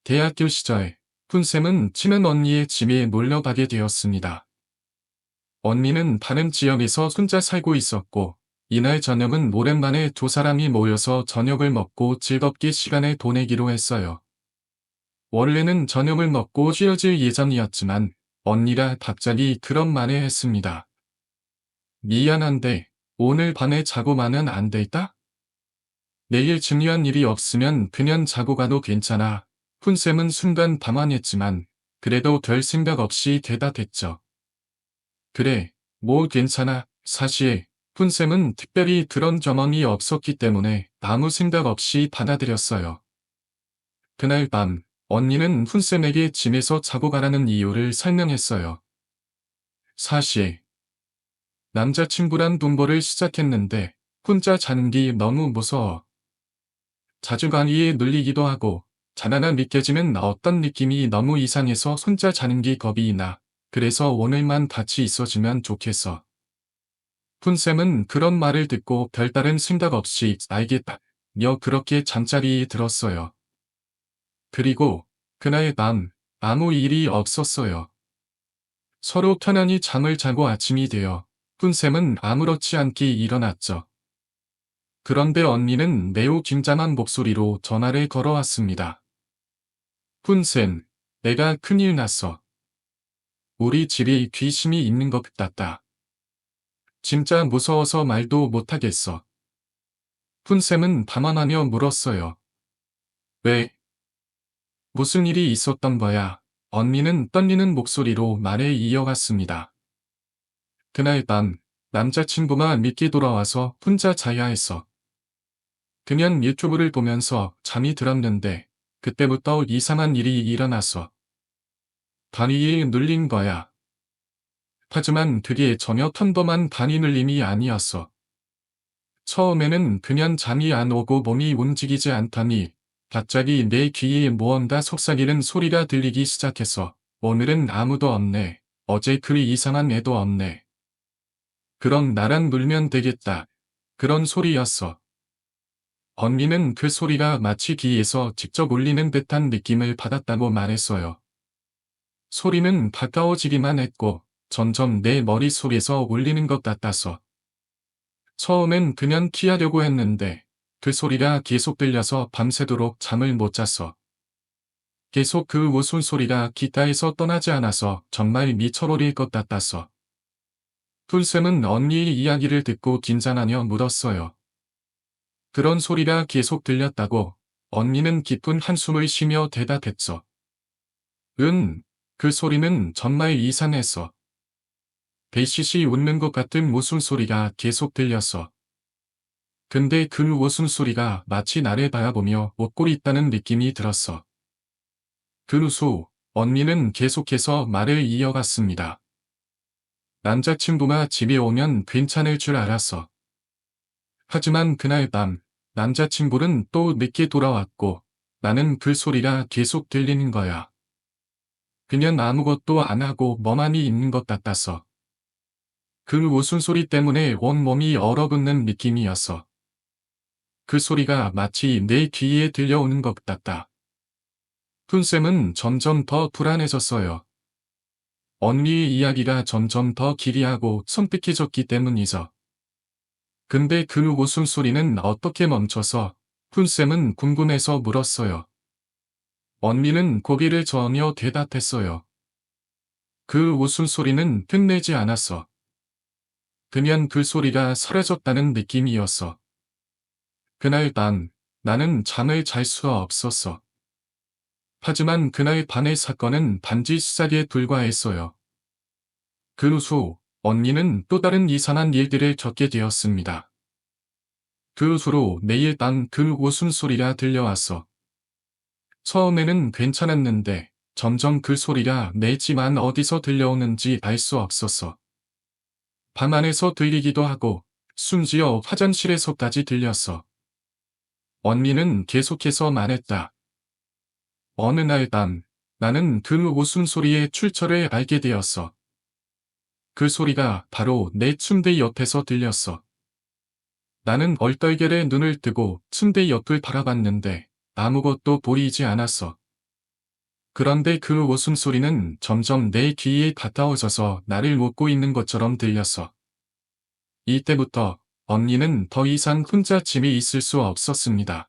대학교 시절 푼쌤은 친한 언니의 집에 놀러 가게 되었습니다. 언니는 다른 지역에서 혼자 살고 있었고, 이날 저녁은 오랜만에 두 사람이 모여서 저녁을 먹고 즐겁게 시간을 보내기로 했어요. 원래는 저녁을 먹고 헤어질 예정이었지만 언니가 갑자기 그런 말을 했습니다. 미안한데 오늘 밤에 자고만은 안 될까? 내일 중요한 일이 없으면 그냥 자고 가도 괜찮아. 푼쌤은 순간 당황했지만 그래도 별 생각 없이 대답했죠. 그래, 뭐 괜찮아. 사실 푼쌤은 특별히 그런 경험이 없었기 때문에 아무 생각 없이 받아들였어요. 그날 밤 언니는 푼쌤에게 짐에서 자고 가라는 이유를 설명했어요. 사실 남자친구랑 동거를 시작했는데 혼자 자는 게 너무 무서워. 자주가리에 눌리기도 하고 자다가 믿겨지는 어떤 느낌이 너무 이상해서 혼자 자는 게 겁이 나. 그래서 오늘만 같이 있어주면 좋겠어. 푼쌤은 그런 말을 듣고 별다른 생각 없이 알겠다며 그렇게 잠자리에 들었어요. 그리고 그날 밤 아무 일이 없었어요. 서로 편안히 잠을 자고 아침이 되어 푼쌤은 아무렇지 않게 일어났죠. 그런데 언니는 매우 긴장한 목소리로 전화를 걸어왔습니다. 푼쌤, 내가 큰일 났어. 우리 집에 귀신이 있는 것 같다. 진짜 무서워서 말도 못하겠어. 푼쌤은 당황하며 물었어요. 왜? 무슨 일이 있었던 거야? 언니는 떨리는 목소리로 말을 이어갔습니다. 그날 밤 남자친구가 늦게 돌아와서 혼자 자야 했어. 그냥 유튜브를 보면서 잠이 들었는데 그때부터 이상한 일이 일어났어. 다리에 눌린 거야. 하지만 그게 전혀 평범한 다리 눌림이 아니었어. 처음에는 그냥 잠이 안 오고 몸이 움직이지 않더니 갑자기 내 귀에 무언가 속삭이는 소리가 들리기 시작했어. 오늘은 아무도 없네. 어제 그 이상한 애도 없네. 그럼 나랑 놀면 되겠다. 그런 소리였어. 언니는 그 소리가 마치 귀에서 직접 울리는 듯한 느낌을 받았다고 말했어요. 소리는 가까워지기만 했고 점점 내 머릿속에서 울리는 것 같았어. 처음엔 그냥 피하려고 했는데 그 소리가 계속 들려서 밤새도록 잠을 못 잤어. 계속 그 웃음소리가 귓가에서 떠나지 않아서 정말 미쳐버릴 것 같았어. 푼쌤은 언니의 이야기를 듣고 긴장하며 물었어요. 그런 소리가 계속 들렸다고 언니는 깊은 한숨을 쉬며 대답했죠. 그 소리는 정말 이상했어. 배시시 웃는 것 같은 웃음소리가 계속 들렸어. 근데 그 웃음소리가 마치 나를 바라보며 웃고 있다는 느낌이 들었어. 그 후 언니는 계속해서 말을 이어갔습니다. 남자친구가 집에 오면 괜찮을 줄 알았어. 하지만 그날 밤 남자친구는 또 늦게 돌아왔고 나는 그 소리가 계속 들리는 거야. 그냥 아무것도 안 하고 멍하니 있는 것 같았어. 그 웃음소리 때문에 온몸이 얼어붙는 느낌이었어. 그 소리가 마치 내 귀에 들려오는 것 같다. 푼쌤은 점점 더 불안해졌어요. 언니의 이야기가 점점 더 기이하고 섬뜩해졌기 때문이죠. 근데 그 웃음소리는 어떻게 멈춰서 푼쌤은 궁금해서 물었어요. 언니는 고개를 저으며 대답했어요. 그 웃음소리는 끝내지 않았어. 그냥 그 소리가 사라졌다는 느낌이었어. 그날 밤 나는 잠을 잘 수가 없었어. 하지만 그날 밤의 사건은 단지 시작에 불과했어요. 그 후 언니는 또 다른 이상한 일들을 겪게 되었습니다. 그 후로 매일 밤 그 웃음소리가 들려왔어. 처음에는 괜찮았는데 점점 그 소리가 내 집 안 어디서 들려오는지 알 수 없었어. 방 안에서 들리기도 하고 심지어 화장실에서까지 들렸어. 언니는 계속해서 말했다. 어느 날 밤 나는 그 웃음소리의 출처를 알게 되었어. 그 소리가 바로 내 침대 옆에서 들렸어. 나는 얼떨결에 눈을 뜨고 침대 옆을 바라봤는데 아무것도 보이지 않았어. 그런데 그 웃음소리는 점점 내 귀에 가까워져서 나를 웃고 있는 것처럼 들렸어. 이때부터 언니는 더 이상 혼자 집에 있을 수 없었습니다.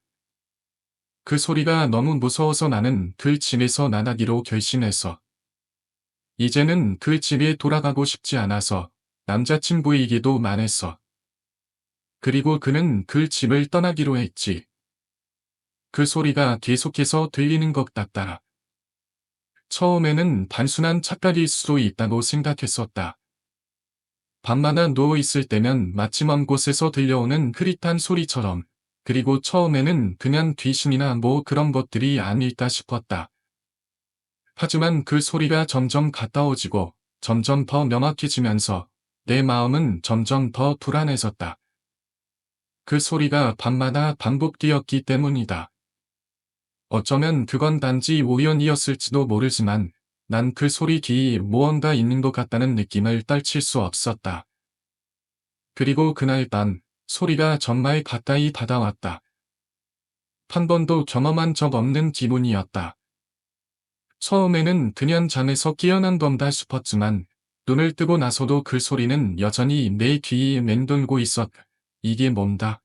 그 소리가 너무 무서워서 나는 그 집에서 나가기로 결심했어. 이제는 그 집에 돌아가고 싶지 않아서 남자친구에게도 말했어. 그리고 그는 그 집을 떠나기로 했지. 그 소리가 계속해서 들리는 것 같다. 처음에는 단순한 착각일 수도 있다고 생각했었다. 밤마다 누워있을 때면 마치 먼 곳에서 들려오는 흐릿한 소리처럼, 그리고 처음에는 그냥 귀신이나 뭐 그런 것들이 아닐까 싶었다. 하지만 그 소리가 점점 가까워지고 점점 더 명확해지면서 내 마음은 점점 더 불안해졌다. 그 소리가 밤마다 반복되었기 때문이다. 어쩌면 그건 단지 우연이었을지도 모르지만 난 그 소리 뒤에 무언가 있는 것 같다는 느낌을 떨칠 수 없었다. 그리고 그날 밤 소리가 정말 가까이 다가왔다. 한 번도 경험한 적 없는 기분이었다. 처음에는 그냥 잠에서 깨어난 건가 싶었지만 눈을 뜨고 나서도 그 소리는 여전히 내 귀에 맴돌고 있었다. 이게 뭔가?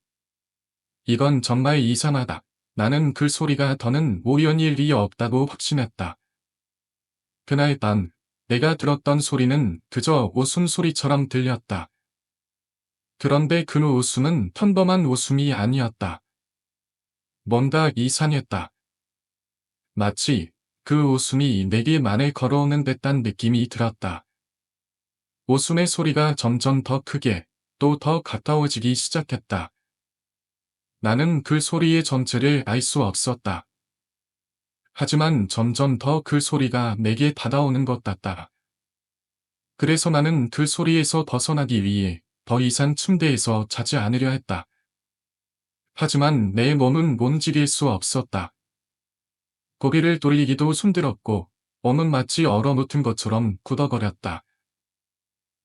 이건 정말 이상하다. 나는 그 소리가 더는 우연일 리 없다고 확신했다. 그날 밤 내가 들었던 소리는 그저 웃음소리처럼 들렸다. 그런데 그 웃음은 평범한 웃음이 아니었다. 뭔가 이상했다. 마치 그 웃음이 내게 말을 걸어오는 듯한 느낌이 들었다. 웃음의 소리가 점점 더 크게 또 더 가까워지기 시작했다. 나는 그 소리의 정체를 알 수 없었다. 하지만 점점 더 그 소리가 내게 다가오는 것 같다. 그래서 나는 그 소리에서 벗어나기 위해 더 이상 침대에서 자지 않으려 했다. 하지만 내 몸은 움직일 수 없었다. 고개를 돌리기도 힘들었고 몸은 마치 얼어붙은 것처럼 굳어버렸다.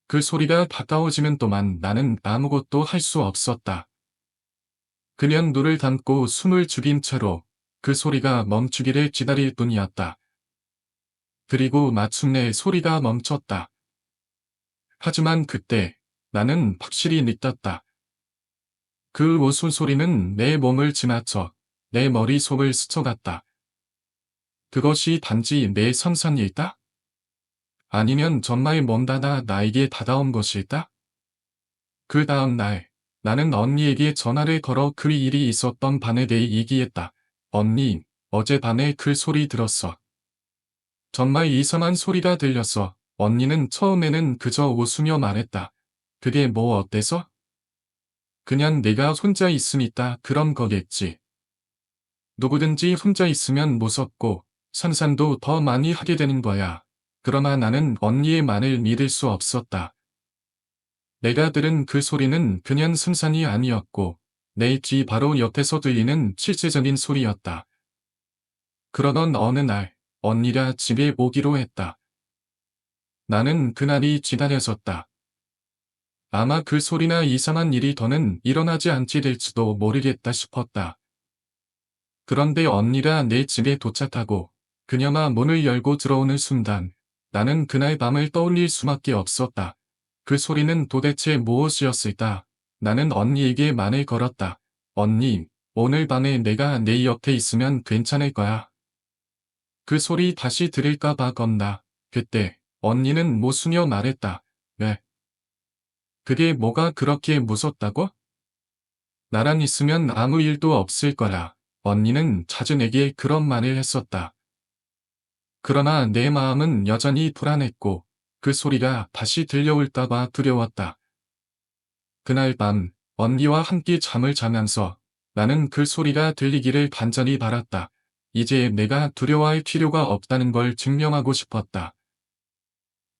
그 소리가 가까워지는 동안 나는 아무것도 할 수 없었다. 그냥 눈을 감고 숨을 죽인 채로 그 소리가 멈추기를 기다릴 뿐이었다. 그리고 마침내 소리가 멈췄다. 하지만 그때 나는 확실히 느꼈다. 그 웃음소리는 내 몸을 지나쳐 내 머릿속을 스쳐갔다. 그것이 단지 내 상상일까? 아니면 정말 먼다나 나에게 다가온 것일까? 그 다음 날 나는 언니에게 전화를 걸어 그 일이 있었던 밤에 대해 얘기했다. 언니, 어젯밤에 그 소리 들었어. 정말 이상한 소리가 들렸어. 언니는 처음에는 그저 웃으며 말했다. 그게 뭐 어때서? 그냥 내가 혼자 있으니까 그런 거겠지. 누구든지 혼자 있으면 무섭고 상상도 더 많이 하게 되는 거야. 그러나 나는 언니의 말을 믿을 수 없었다. 내가 들은 그 소리는 그냥 상상이 아니었고 내 귀 바로 옆에서 들리는 실제적인 소리였다. 그러던 어느 날 언니가 집에 오기로 했다. 나는 그날이 기다려졌다. 아마 그 소리나 이상한 일이 더는 일어나지 않게 될지도 모르겠다 싶었다. 그런데 언니가 내 집에 도착하고 그녀가 문을 열고 들어오는 순간 나는 그날 밤을 떠올릴 수밖에 없었다. 그 소리는 도대체 무엇이었을까? 나는 언니에게 말을 걸었다. 언니, 오늘 밤에 내가 내 옆에 있으면 괜찮을 거야. 그 소리 다시 들을까 봐 겁나. 그때 언니는 웃으며 말했다. 왜? 그게 뭐가 그렇게 무섭다고? 나랑 있으면 아무 일도 없을 거라. 언니는 자주 내게 그런 말을 했었다. 그러나 내 마음은 여전히 불안했고 그 소리가 다시 들려올까 봐 두려웠다. 그날 밤 언니와 함께 잠을 자면서 나는 그 소리가 들리기를 간절히 바랐다. 이제 내가 두려워할 필요가 없다는 걸 증명하고 싶었다.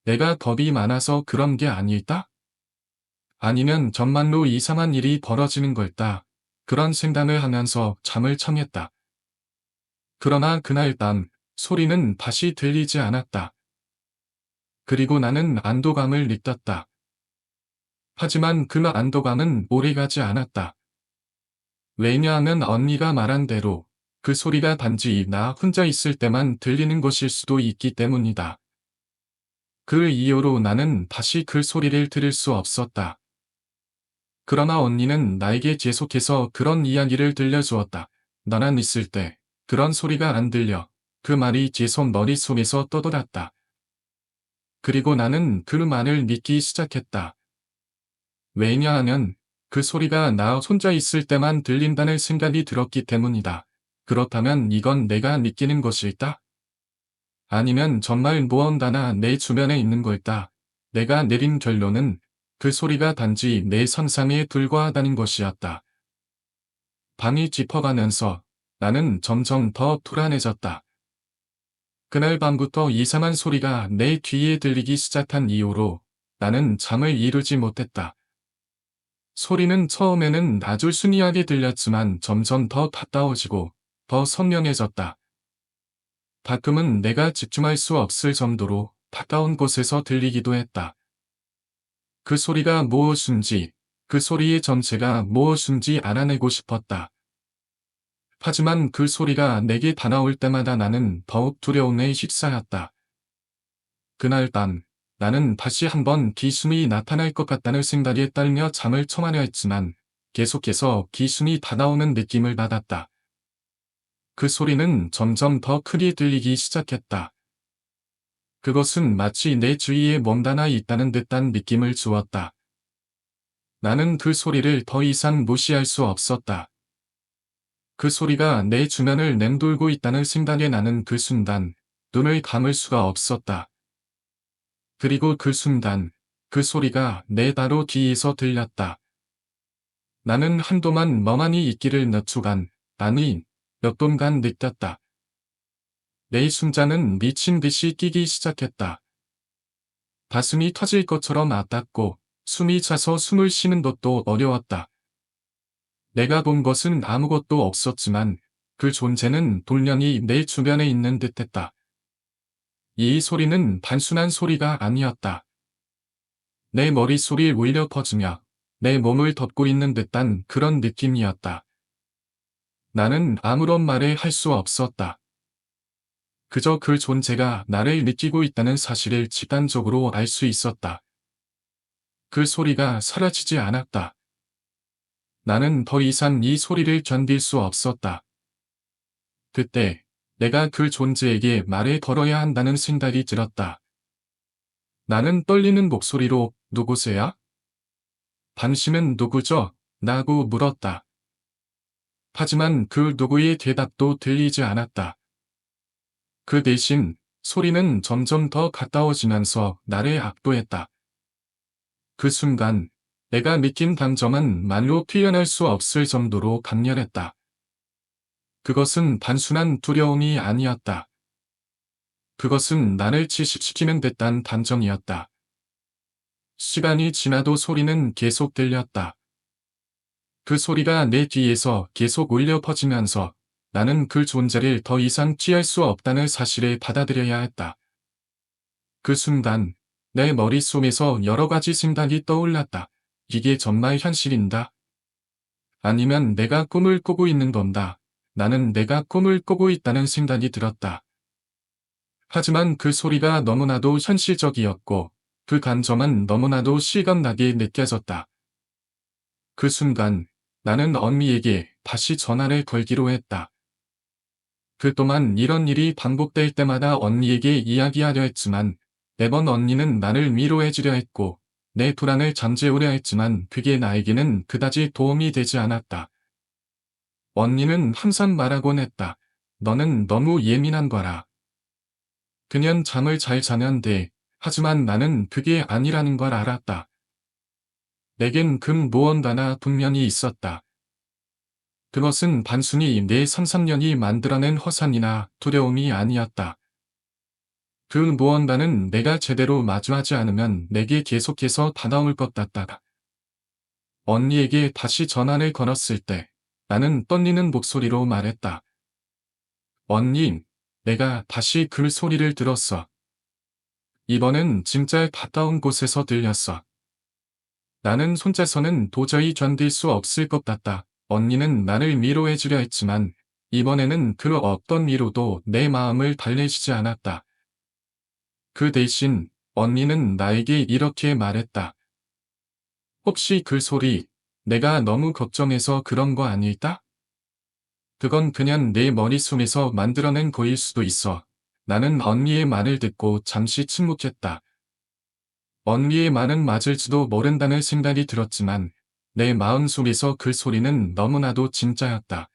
내가 겁이 많아서 그런 게 아닐까? 아니면 정말로 이상한 일이 벌어지는 걸까? 그런 생각을 하면서 잠을 청했다. 그러나 그날 밤 소리는 다시 들리지 않았다. 그리고 나는 안도감을 느꼈다. 하지만 그 안도감은 오래가지 않았다. 왜냐하면 언니가 말한 대로 그 소리가 단지 나 혼자 있을 때만 들리는 것일 수도 있기 때문이다. 그 이후로 나는 다시 그 소리를 들을 수 없었다. 그러나 언니는 나에게 계속해서 그런 이야기를 들려주었다. 나만 있을 때 그런 소리가 안 들려. 그 말이 계속 머릿속에서 떠돌았다. 그리고 나는 그 말을 믿기 시작했다. 왜냐하면 그 소리가 나 혼자 있을 때만 들린다는 생각이 들었기 때문이다. 그렇다면 이건 내가 느끼는 것일까? 아니면 정말 무언가나 내 주변에 있는 걸까? 내가 내린 결론은 그 소리가 단지 내 상상에 불과하다는 것이었다. 밤이 깊어가면서 나는 점점 더 불안해졌다. 그날 밤부터 이상한 소리가 내 귀에 들리기 시작한 이후로 나는 잠을 이루지 못했다. 소리는 처음에는 아주 순이하게 들렸지만 점점 더 가까워지고 더 선명해졌다. 가끔은 내가 집중할 수 없을 정도로 가까운 곳에서 들리기도 했다. 그 소리가 무엇인지, 그 소리의 전체가 무엇인지 알아내고 싶었다. 하지만 그 소리가 내게 다가올 때마다 나는 더욱 두려움에 휩싸였다. 그날 밤, 나는 다시 한번 귀신이 나타날 것 같다는 생각에 떨며 잠을 청하려 했지만 계속해서 귀신이 다가오는 느낌을 받았다. 그 소리는 점점 더 크게 들리기 시작했다. 그것은 마치 내 주위에 뭔가가 있다는 듯한 느낌을 주었다. 나는 그 소리를 더 이상 무시할 수 없었다. 그 소리가 내 주변을 맴돌고 있다는 생각에 나는 그 순간 눈을 감을 수가 없었다. 그리고 그 순간 그 소리가 내 바로 뒤에서 들렸다. 나는 한동안 멍하니 있기를 몇 주간, 아니 몇 분간 느꼈다. 내 심장은 미친 듯이 뛰기 시작했다. 가슴이 터질 것처럼 아팠고 숨이 차서 숨을 쉬는 것도 어려웠다. 내가 본 것은 아무것도 없었지만 그 존재는 분명히 내 주변에 있는 듯했다. 이 소리는 단순한 소리가 아니었다. 내 머릿속이 울려 퍼지며 내 몸을 덮고 있는 듯한 그런 느낌이었다. 나는 아무런 말을 할 수 없었다. 그저 그 존재가 나를 느끼고 있다는 사실을 직관적으로 알 수 있었다. 그 소리가 사라지지 않았다. 나는 더 이상 이 소리를 견딜 수 없었다. 그때 내가 그 존재에게 말을 걸어야 한다는 생각이 들었다. 나는 떨리는 목소리로 누구세요? 당신은 누구죠? 라고 물었다. 하지만 그 누구의 대답도 들리지 않았다. 그 대신 소리는 점점 더 가까워지면서 나를 압도했다. 그 순간 내가 느낀 감정은 말로 표현할 수 없을 정도로 강렬했다. 그것은 단순한 두려움이 아니었다. 그것은 나를 지식시키는 듯한 감정이었다. 시간이 지나도 소리는 계속 들렸다. 그 소리가 내 뒤에서 계속 울려 퍼지면서 나는 그 존재를 더 이상 피할 수 없다는 사실을 받아들여야 했다. 그 순간 내 머릿속에서 여러 가지 생각이 떠올랐다. 이게 정말 현실인가? 아니면 내가 꿈을 꾸고 있는 건가? 나는 내가 꿈을 꾸고 있다는 생각이 들었다. 하지만 그 소리가 너무나도 현실적이었고 그 감정은 너무나도 실감나게 느껴졌다. 그 순간 나는 언니에게 다시 전화를 걸기로 했다. 그동안 이런 일이 반복될 때마다 언니에게 이야기하려 했지만 매번 언니는 나를 위로해주려 했고 내 불안을 잠재우려 했지만 그게 나에게는 그다지 도움이 되지 않았다. 언니는 항상 말하곤 했다. 너는 너무 예민한 거라. 그냥 잠을 잘 자면 돼. 하지만 나는 그게 아니라는 걸 알았다. 내겐 그 무언가나 분명히 있었다. 그것은 단순히 내 상상력이 만들어낸 허상이나 두려움이 아니었다. 그 무언가는 내가 제대로 마주하지 않으면 내게 계속해서 다가올 것 같다. 언니에게 다시 전화를 걸었을 때 나는 떨리는 목소리로 말했다. 언니, 내가 다시 그 소리를 들었어. 이번엔 진짜 가까운 곳에서 들렸어. 나는 혼자서는 도저히 견딜 수 없을 것 같다. 언니는 나를 위로해주려 했지만 이번에는 그 어떤 위로도 내 마음을 달래시지 않았다. 그 대신 언니는 나에게 이렇게 말했다. 혹시 그 소리 내가 너무 걱정해서 그런 거 아닐까? 그건 그냥 내 머릿속에서 만들어낸 거일 수도 있어. 나는 언니의 말을 듣고 잠시 침묵했다. 언니의 말은 맞을지도 모른다는 생각이 들었지만 내 마음속에서 그 소리는 너무나도 진짜였다.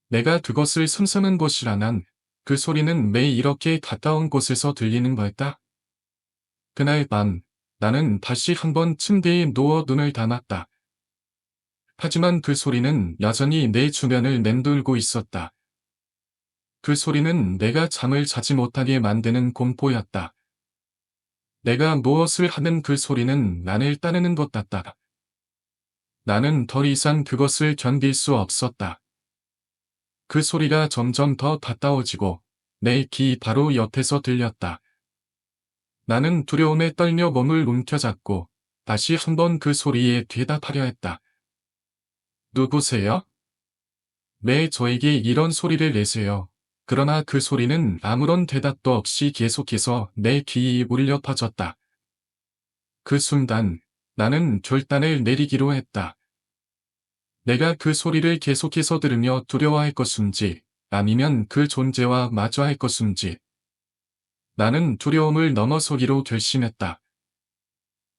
내가 그것을 숨기는 곳이라면 그 소리는 매일 이렇게 가까운 곳에서 들리는 걸까? 그날 밤 나는 다시 한번 침대에 누워 눈을 감았다. 하지만 그 소리는 여전히 내 주변을 맴돌고 있었다. 그 소리는 내가 잠을 자지 못하게 만드는 공포였다. 내가 무엇을 하든 그 소리는 나를 따르는 것 같다. 나는 더 이상 그것을 견딜 수 없었다. 그 소리가 점점 더 가까워지고 내 귀 바로 옆에서 들렸다. 나는 두려움에 떨며 몸을 움켜잡고 다시 한번 그 소리에 대답하려 했다. 누구세요? 왜 저에게 이런 소리를 내세요? 그러나 그 소리는 아무런 대답도 없이 계속해서 내 귀에 울려 퍼졌다. 그 순간 나는 결단을 내리기로 했다. 내가 그 소리를 계속해서 들으며 두려워할 것인지 아니면 그 존재와 마주할 것인지. 나는 두려움을 넘어서기로 결심했다.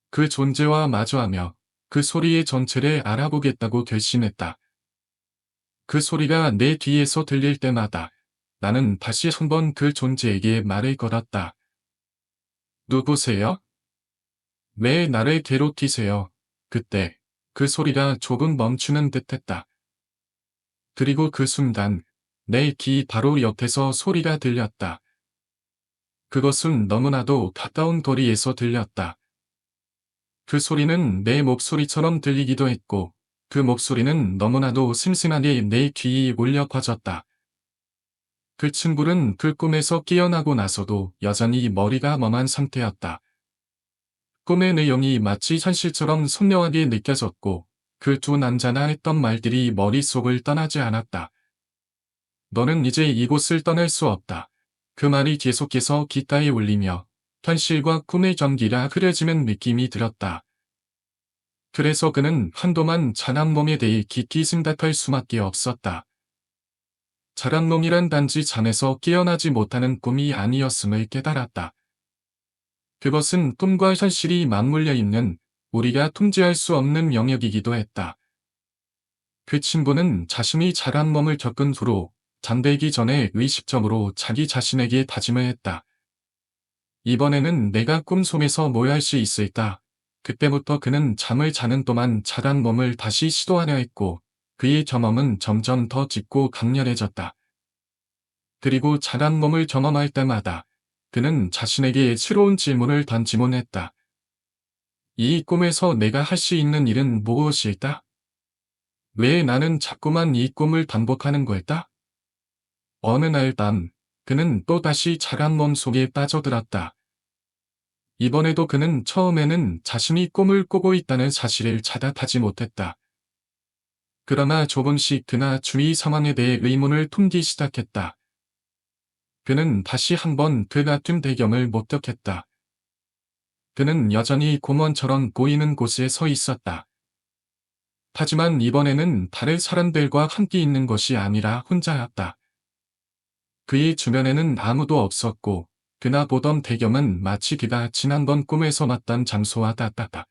그 존재와 마주하며 그 소리의 전체를 알아보겠다고 결심했다. 그 소리가 내 뒤에서 들릴 때마다 나는 다시 한번 그 존재에게 말을 걸었다. 누구세요? 왜 나를 괴롭히세요? 그때 그 소리가 조금 멈추는 듯했다. 그리고 그 순간 내 귀 바로 옆에서 소리가 들렸다. 그것은 너무나도 가까운 거리에서 들렸다. 그 소리는 내 목소리처럼 들리기도 했고 그 목소리는 너무나도 심심하게 내 귀에 울려 퍼졌다. 그 친구는 그 꿈에서 깨어나고 나서도 여전히 머리가 멍한 상태였다. 꿈의 내용이 마치 현실처럼 선명하게 느껴졌고 그 두 남자나 했던 말들이 머릿속을 떠나지 않았다. 너는 이제 이곳을 떠날 수 없다. 그 말이 계속해서 귓가에 울리며 현실과 꿈의 경기가 흐려지는 느낌이 들었다. 그래서 그는 한동안 자란 몸에 대해 깊이 생각할 수밖에 없었다. 자란 놈이란 단지 잠에서 깨어나지 못하는 꿈이 아니었음을 깨달았다. 그것은 꿈과 현실이 맞물려 있는 우리가 통제할 수 없는 영역이기도 했다. 그 친구는 자신이 자란 몸을 겪은 후로 잠들기 전에 의식적으로 자기 자신에게 다짐을 했다. 이번에는 내가 꿈속에서 뭘 할 수 있을까? 그때부터 그는 잠을 자는 동안 자란 몸을 다시 시도하려 했고 그의 경험은 점점 더 짙고 강렬해졌다. 그리고 자란 몸을 경험할 때마다 그는 자신에게 새로운 질문을 던지곤 했다. 이 꿈에서 내가 할 수 있는 일은 무엇일까? 왜 나는 자꾸만 이 꿈을 반복하는 걸까? 어느 날 밤, 그는 또다시 자란 몸 속에 빠져들었다. 이번에도 그는 처음에는 자신이 꿈을 꾸고 있다는 사실을 자각하지 못했다. 그러나 조금씩 그나 주위 상황에 대해 의문을 품기 시작했다. 그는 다시 한번 그 같은 배경을 목격했다. 그는 여전히 공원처럼 보이는 곳에 서 있었다. 하지만 이번에는 다른 사람들과 함께 있는 것이 아니라 혼자였다. 그의 주변에는 아무도 없었고 그나 보던 배경은 마치 그가 지난번 꿈에서 봤던 장소와 같았다.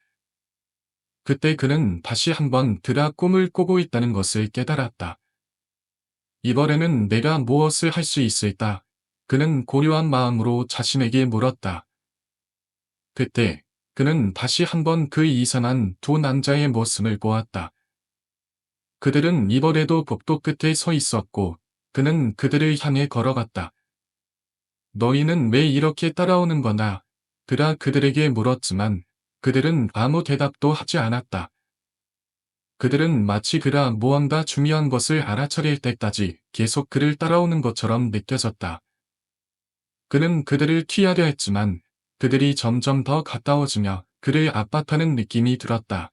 그때 그는 다시 한번 그가 꿈을 꾸고 있다는 것을 깨달았다. 이번에는 내가 무엇을 할 수 있을까? 그는 고요한 마음으로 자신에게 물었다. 그때 그는 다시 한번 그 이상한 두 남자의 모습을 보았다. 그들은 이번에도 복도 끝에 서 있었고 그는 그들을 향해 걸어갔다. 너희는 왜 이렇게 따라오는 거나? 그가 그들에게 물었지만 그들은 아무 대답도 하지 않았다. 그들은 마치 그가 무언가 중요한 것을 알아차릴 때까지 계속 그를 따라오는 것처럼 느껴졌다. 그는 그들을 피하려 했지만 그들이 점점 더 가까워지며 그를 압박하는 느낌이 들었다.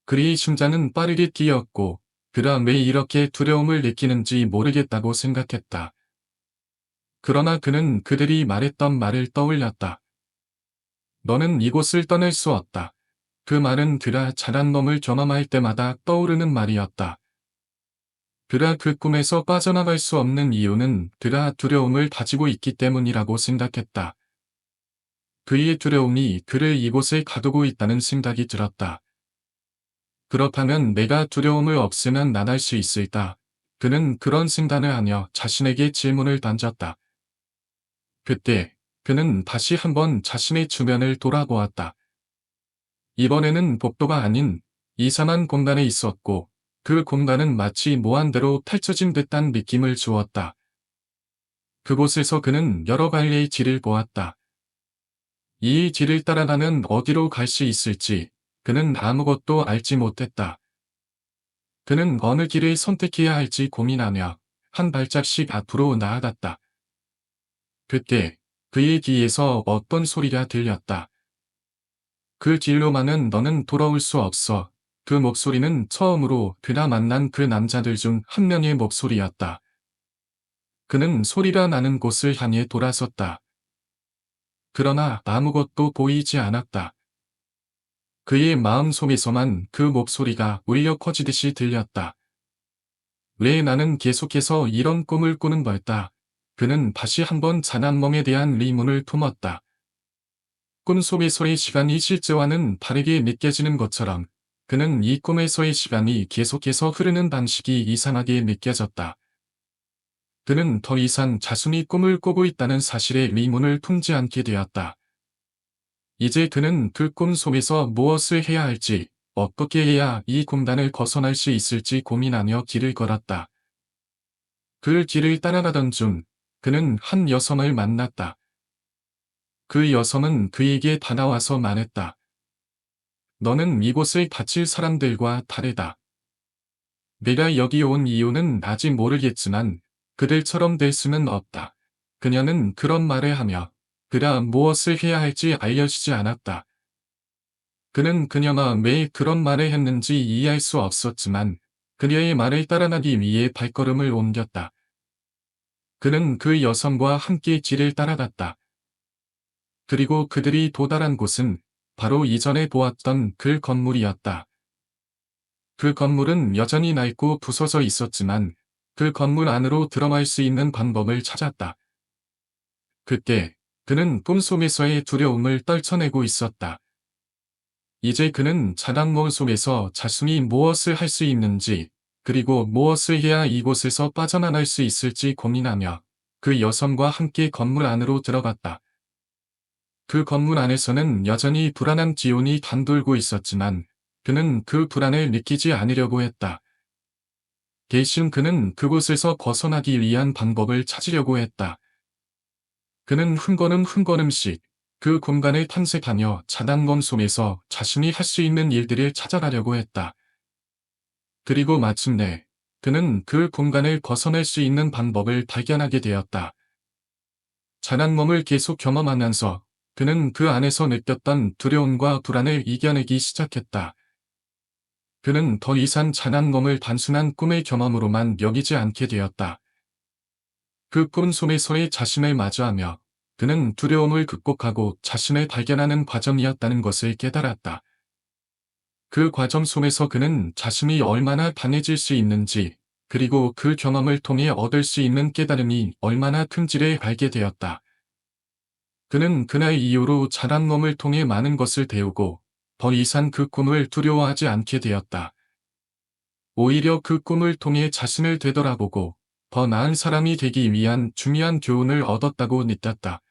그의 심장은 빠르게 뛰었고 그가 왜 이렇게 두려움을 느끼는지 모르겠다고 생각했다. 그러나 그는 그들이 말했던 말을 떠올렸다. 너는 이곳을 떠날 수 없다. 그 말은 그가 잘한 놈을 경험할 때마다 떠오르는 말이었다. 그가 그 꿈에서 빠져나갈 수 없는 이유는 그가 두려움을 가지고 있기 때문이라고 생각했다. 그의 두려움이 그를 이곳에 가두고 있다는 생각이 들었다. 그렇다면 내가 두려움을 없애면 난 할 수 있을까? 그는 그런 생각을 하며 자신에게 질문을 던졌다. 그때 그는 다시 한번 자신의 주변을 돌아보았다. 이번에는 복도가 아닌 이상한 공간에 있었고 그 공간은 마치 무한대로 펼쳐진 듯한 느낌을 주었다. 그곳에서 그는 여러 갈래의 길을 보았다. 이 길을 따라가면 어디로 갈 수 있을지 그는 아무것도 알지 못했다. 그는 어느 길을 선택해야 할지 고민하며 한 발짝씩 앞으로 나아갔다. 그때 그의 귀에서 어떤 소리가 들렸다. 그 길로만은 너는 돌아올 수 없어. 그 목소리는 처음으로 그가 만난 그 남자들 중 한 명의 목소리였다. 그는 소리가 나는 곳을 향해 돌아섰다. 그러나 아무것도 보이지 않았다. 그의 마음속에서만 그 목소리가 울려 퍼지듯이 들렸다. 왜 나는 계속해서 이런 꿈을 꾸는 걸까? 그는 다시 한번 잔한 몸에 대한 의문을 품었다. 꿈속에서의 시간이 실제와는 다르게 느껴지는 것처럼 그는 이 꿈에서의 시간이 계속해서 흐르는 방식이 이상하게 느껴졌다. 그는 더 이상 자신이 꿈을 꾸고 있다는 사실에 의문을 품지 않게 되었다. 이제 그는 그 꿈 속에서 무엇을 해야 할지, 어떻게 해야 이 공간을 벗어날 수 있을지 고민하며 길을 걸었다. 그 길을 따라가던 중 그는 한 여성을 만났다. 그 여성은 그에게 다가와서 말했다. 너는 이곳을 바칠 사람들과 다르다. 내가 여기 온 이유는 아직 모르겠지만 그들처럼 될 수는 없다. 그녀는 그런 말을 하며 그가 무엇을 해야 할지 알려주지 않았다. 그는 그녀가 왜 그런 말을 했는지 이해할 수 없었지만 그녀의 말을 따라가기 위해 발걸음을 옮겼다. 그는 그 여성과 함께 길을 따라갔다. 그리고 그들이 도달한 곳은 바로 이전에 보았던 그 건물이었다. 그 건물은 여전히 낡고 부서져 있었지만 그 건물 안으로 들어갈 수 있는 방법을 찾았다. 그때 그는 꿈속에서의 두려움을 떨쳐내고 있었다. 이제 그는 자각몽 속에서 자신이 무엇을 할 수 있는지 그리고 무엇을 해야 이곳에서 빠져나갈 수 있을지 고민하며 그 여성과 함께 건물 안으로 들어갔다. 그 건물 안에서는 여전히 불안한 기운이 감돌고 있었지만 그는 그 불안을 느끼지 않으려고 했다. 대신 그는 그곳에서 벗어나기 위한 방법을 찾으려고 했다. 그는 한 걸음 한 걸음씩 그 공간을 탐색하며 자각몽 속에서 자신이 할 수 있는 일들을 찾아가려고 했다. 그리고 마침내 그는 그 공간을 벗어날 수 있는 방법을 발견하게 되었다. 자각몽을 계속 경험하면서 그는 그 안에서 느꼈던 두려움과 불안을 이겨내기 시작했다. 그는 더 이상 자각몽을 단순한 꿈의 경험으로만 여기지 않게 되었다. 그 꿈 속에서의 자신을 마주하며 그는 두려움을 극복하고 자신을 발견하는 과정이었다는 것을 깨달았다. 그 과정 속에서 그는 자신이 얼마나 강해질 수 있는지 그리고 그 경험을 통해 얻을 수 있는 깨달음이 얼마나 큰지를 알게 되었다. 그는 그날 이후로 자각몽을 통해 많은 것을 배우고 더 이상 그 꿈을 두려워하지 않게 되었다. 오히려 그 꿈을 통해 자신을 되돌아보고 더 나은 사람이 되기 위한 중요한 교훈을 얻었다고 느꼈다.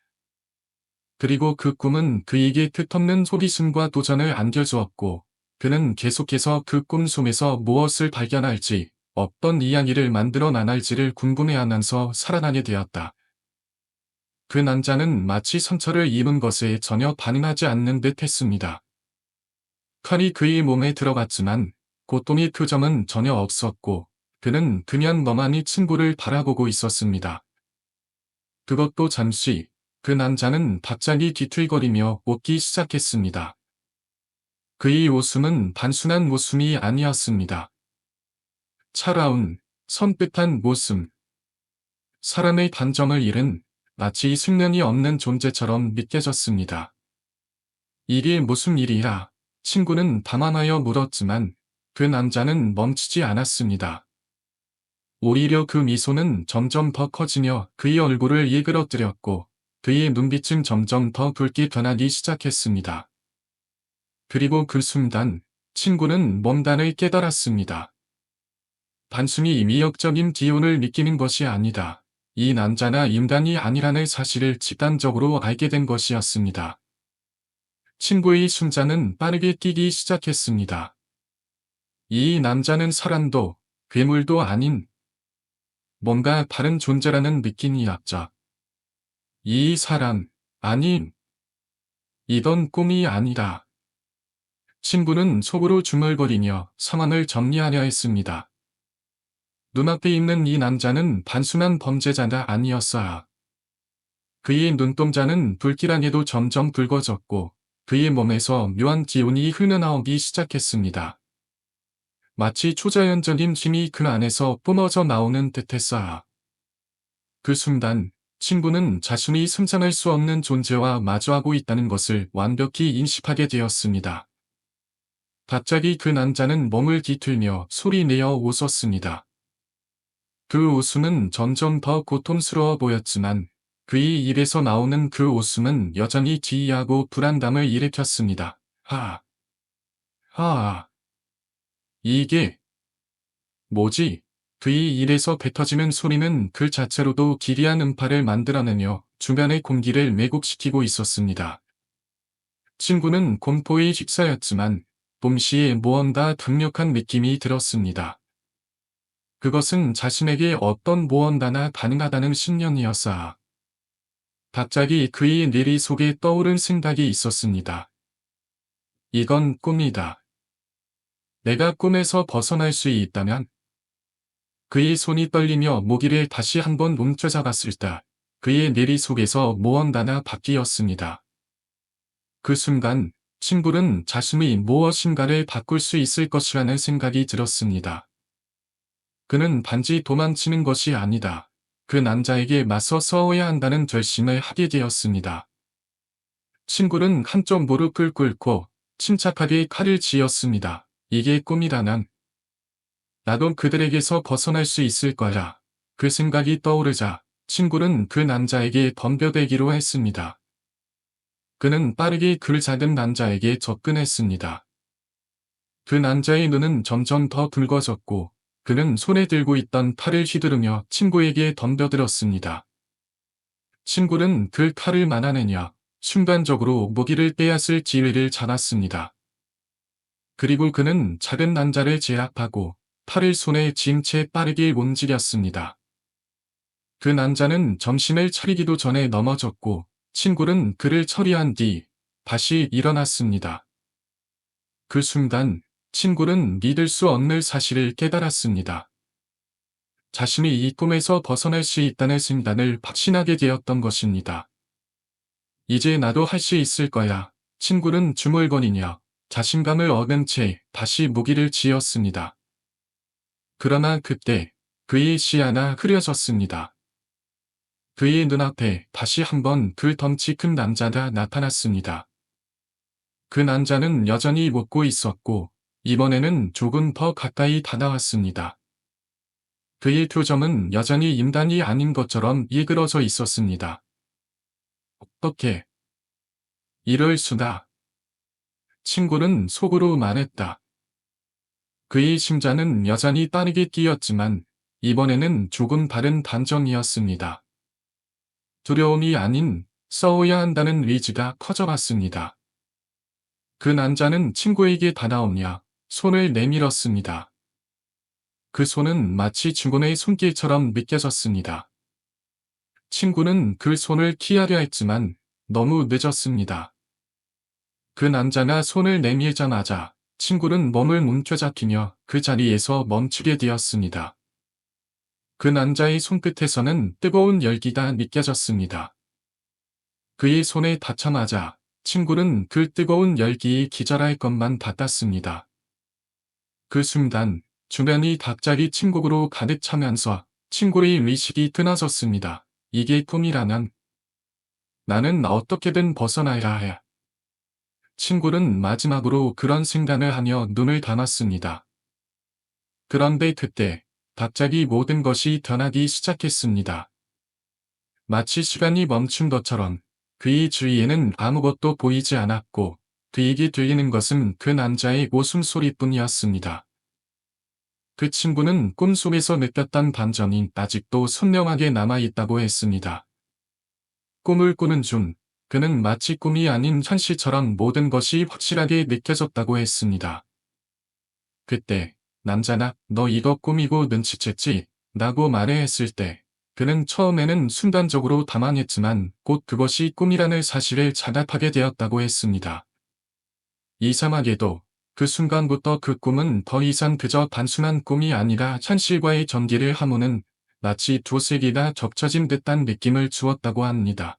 그리고 그 꿈은 그에게 끝없는 호기심과 도전을 안겨주었고 그는 계속해서 그 꿈 속에서 무엇을 발견할지 어떤 이야기를 만들어 나갈지를 궁금해하면서 살아가게 되었다. 그 남자는 마치 상처를 입은 것에 전혀 반응하지 않는 듯 했습니다. 칼이 그의 몸에 들어갔지만 고통의 표정은 전혀 없었고 그는 그냥 멍하니 친구를 바라보고 있었습니다. 그것도 잠시 그 남자는 갑자기 뒤틀거리며 웃기 시작했습니다. 그의 웃음은 단순한 웃음이 아니었습니다. 차가운, 섬뜩한 모습. 사람의 단정을 잃은 마치 숙련이 없는 존재처럼 느껴졌습니다. 이게 무슨 일이야? 친구는 당황하여 물었지만 그 남자는 멈추지 않았습니다. 오히려 그 미소는 점점 더 커지며 그의 얼굴을 일그러뜨렸고 그의 눈빛은 점점 더 붉게 변하기 시작했습니다. 그리고 그 순간 친구는 뭔가를 깨달았습니다. 단순히 미역적인 기운을 느끼는 것이 아니다. 이 남자나 인간이 아니라는 사실을 집단적으로 알게 된 것이었습니다. 친구의 심장은 빠르게 뛰기 시작했습니다. 이 남자는 사람도 괴물도 아닌 뭔가 다른 존재라는 느낌이었죠. 이 사람, 아니, 이건 꿈이 아니다. 친구는 속으로 중얼거리며 상황을 정리하려 했습니다. 눈앞에 있는 이 남자는 단순한 범죄자가 아니었어요. 그의 눈동자는 불길하게도 점점 붉어졌고 그의 몸에서 묘한 기운이 흘러나오기 시작했습니다. 마치 초자연적인 힘이 그 안에서 뿜어져 나오는 듯했어요. 그 순간 친구는 자신이 상상할 수 없는 존재와 마주하고 있다는 것을 완벽히 인식하게 되었습니다. 갑자기 그 남자는 몸을 뒤틀며 소리내어 웃었습니다. 그 웃음은 점점 더 고통스러워 보였지만 그의 입에서 나오는 그 웃음은 여전히 지휘하고 불안감을 일으켰습니다. 하, 하, 이게 뭐지? 그의 입에서 뱉어지는 소리는 그 자체로도 기이한 음파를 만들어내며 주변의 공기를 왜곡시키고 있었습니다. 친구는 공포에 휩싸였지만 동시에 무언가 강력한 느낌이 들었습니다. 그것은 자신에게 어떤 무언가나 가능하다는 신념이었어요. 갑자기 그의 뇌리 속에 떠오른 생각이 있었습니다. 이건 꿈이다. 내가 꿈에서 벗어날 수 있다면? 그의 손이 떨리며 모기를 다시 한번 뭉쳐잡았을 때 그의 뇌리 속에서 무언가가 바뀌었습니다. 그 순간 친구는 자신이 무엇인가를 바꿀 수 있을 것이라는 생각이 들었습니다. 그는 단지 도망치는 것이 아니다. 그 남자에게 맞서 싸워야 한다는 결심을 하게 되었습니다. 친구는 한쪽 무릎을 꿇고 침착하게 칼을 쥐었습니다. 이게 꿈이라면 나도 그들에게서 벗어날 수 있을 거야. 그 생각이 떠오르자 친구는 그 남자에게 덤벼들기로 했습니다. 그는 빠르게 그 작은 남자에게 접근했습니다. 그 남자의 눈은 점점 더 붉어졌고 그는 손에 들고 있던 칼을 휘두르며 친구에게 덤벼들었습니다. 친구는 그 칼을 막아내냐 순간적으로 무기를 빼앗을 기회를 잡았습니다. 그리고 그는 작은 남자를 제압하고 팔을 손에 쥔 채 빠르게 움직였습니다. 그 남자는 정신을 차리기도 전에 넘어졌고 친구는 그를 처리한 뒤 다시 일어났습니다. 그 순간 친구는 믿을 수 없는 사실을 깨달았습니다. 자신이 이 꿈에서 벗어날 수 있다는 생각을 확신하게 되었던 것입니다. 이제 나도 할 수 있을 거야. 친구는 중얼거리며 자신감을 얻은 채 다시 무기를 쥐었습니다. 그러나 그때 그의 시야가 흐려졌습니다. 그의 눈앞에 다시 한번 그 덩치 큰 남자가 나타났습니다. 그 남자는 여전히 웃고 있었고 이번에는 조금 더 가까이 다가왔습니다. 그의 표정은 여전히 인간이 아닌 것처럼 일그러져 있었습니다. 어떻게 이럴 수다. 친구는 속으로 말했다. 그의 심장은 여전히 빠르게 뛰었지만 이번에는 조금 다른 단정이었습니다. 두려움이 아닌 싸워야 한다는 의지가 커져갔습니다. 그 남자는 친구에게 다가오며 손을 내밀었습니다. 그 손은 마치 죽음의 손길처럼 느껴졌습니다. 친구는 그 손을 피하려 했지만 너무 늦었습니다. 그 남자가 손을 내밀자마자 친구는 몸을 움켜잡히며 그 자리에서 멈추게 되었습니다. 그 남자의 손끝에서는 뜨거운 열기가 느껴졌습니다. 그의 손에 닿자마자 친구는 그 뜨거운 열기에 기절할 것만 같았습니다. 그 순간 주변이 갑자기 침국으로 가득 차면서 친구의 의식이 드나졌습니다. 이게 꿈이라면 나는 어떻게든 벗어나야 해. 친구는 마지막으로 그런 생각을 하며 눈을 감았습니다. 그런데 그때 갑자기 모든 것이 변하기 시작했습니다. 마치 시간이 멈춘 것처럼 그의 주위에는 아무것도 보이지 않았고 그에게 들리는 것은 그 남자의 웃음소리뿐이었습니다. 그 친구는 꿈속에서 느꼈던 감정이 아직도 선명하게 남아있다고 했습니다. 꿈을 꾸는 중 그는 마치 꿈이 아닌 현실처럼 모든 것이 확실하게 느껴졌다고 했습니다. 그때 남자가 너 이거 꿈이고 눈치챘지? 라고 말해했을 때 그는 처음에는 순간적으로 당황했지만 곧 그것이 꿈이라는 사실을 자각하게 되었다고 했습니다. 이상하게도 그 순간부터 그 꿈은 더 이상 그저 단순한 꿈이 아니라 현실과의 전기를 하무는 마치 두 세계가 겹쳐진 듯한 느낌을 주었다고 합니다.